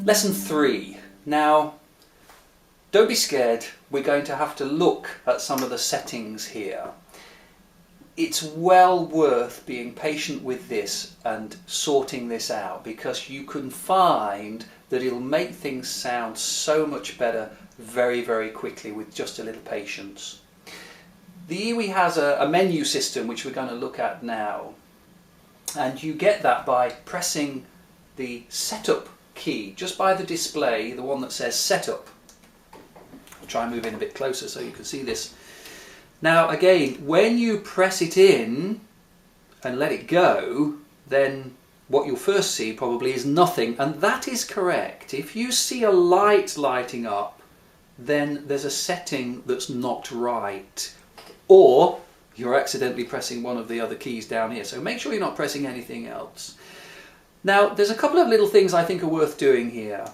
Lesson 3. Now, don't be scared, we're going to have to look at some of the settings here. It's well worth being patient with this and sorting this out, because you can find that it'll make things sound so much better very, very quickly with just a little patience. The EWI has a menu system which we're going to look at now, and you get that by pressing the setup key just by the display, the one that says setup. I'll try and move in a bit closer so you can see this. Now again, when you press it in and let it go, then what you'll first see probably is nothing, and that is correct. If you see a light lighting up, then there's a setting that's not right, or you're accidentally pressing one of the other keys down here, so make sure you're not pressing anything else. Now there's a couple of little things I think are worth doing here.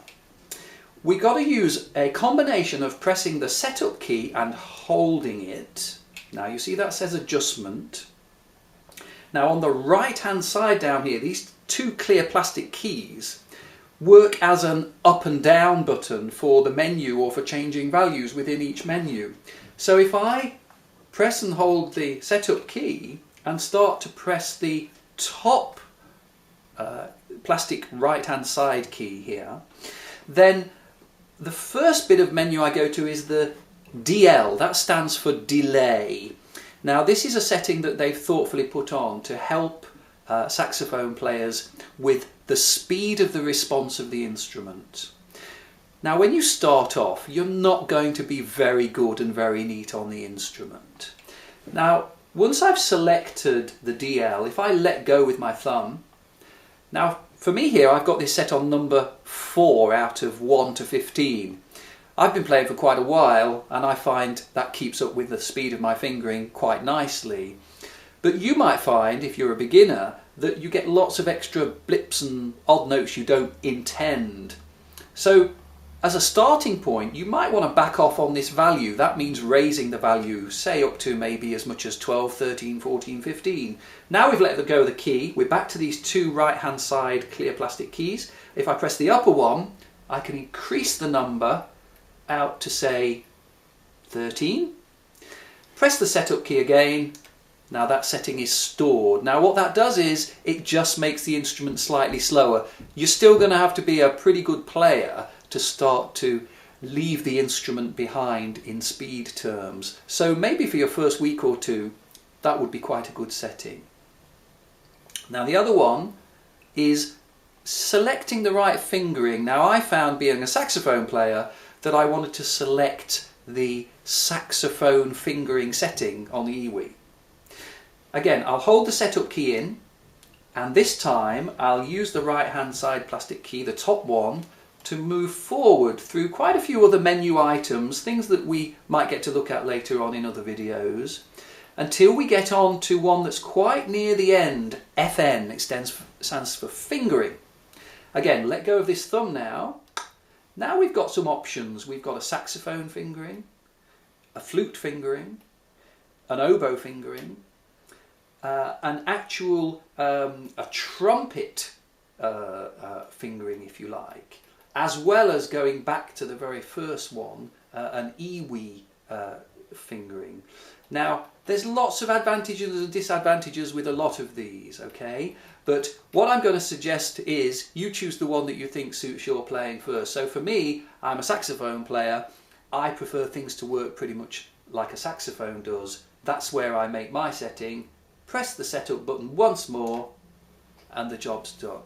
We've got to use a combination of pressing the setup key and holding it. Now you see that says adjustment. Now on the right hand side down here, these two clear plastic keys work as an up and down button for the menu or for changing values within each menu. So if I press and hold the setup key and start to press the top plastic right hand side key here, then the first bit of menu I go to is the DL, that stands for delay. Now this is a setting that they've thoughtfully put on to help saxophone players with the speed of the response of the instrument. Now when you start off, you're not going to be very good and very neat on the instrument. Now once I've selected the DL, if I let go with my thumb, now for me here I've got this set on number 4 out of 1 to 15. I've been playing for quite a while and I find that keeps up with the speed of my fingering quite nicely. But you might find, if you're a beginner, that you get lots of extra blips and odd notes you don't intend. So as a starting point, you might want to back off on this value. That means raising the value, say up to maybe as much as 12, 13, 14, 15. Now we've let go of the key, we're back to these two right hand side clear plastic keys. If I press the upper one, I can increase the number out to say 13. Press the setup key again. Now that setting is stored. Now what that does is it just makes the instrument slightly slower. You're still going to have to be a pretty good player to start to leave the instrument behind in speed terms. So maybe for your first week or two, that would be quite a good setting. Now the other one is selecting the right fingering. Now I found, being a saxophone player, that I wanted to select the saxophone fingering setting on the EWI. Again, I'll hold the setup key in, and this time I'll use the right hand side plastic key, the top one, to move forward through quite a few other menu items, things that we might get to look at later on in other videos, until we get on to one that's quite near the end. FN, it stands for fingering. Again, let go of this thumb now. Now we've got some options. We've got a saxophone fingering, a flute fingering, an oboe fingering, an actual a trumpet fingering, if you like, as well as going back to the very first one, an EWI fingering. Now there's lots of advantages and disadvantages with a lot of these, okay? But what I'm going to suggest is you choose the one that you think suits your playing first. So for me, I'm a saxophone player. I prefer things to work pretty much like a saxophone does. That's where I make my setting. Press the setup button once more and the job's done.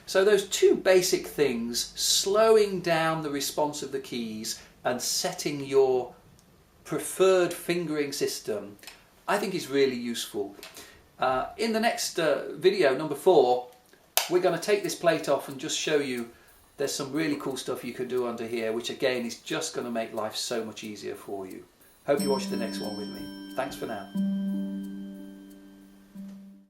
So those two basic things, slowing down the response of the keys and setting your preferred fingering system, I think is really useful. In the next video, number 4, we're going to take this plate off and just show you there's some really cool stuff you can do under here, which again is just going to make life so much easier for you. Hope you watch the next one with me. Thanks for now.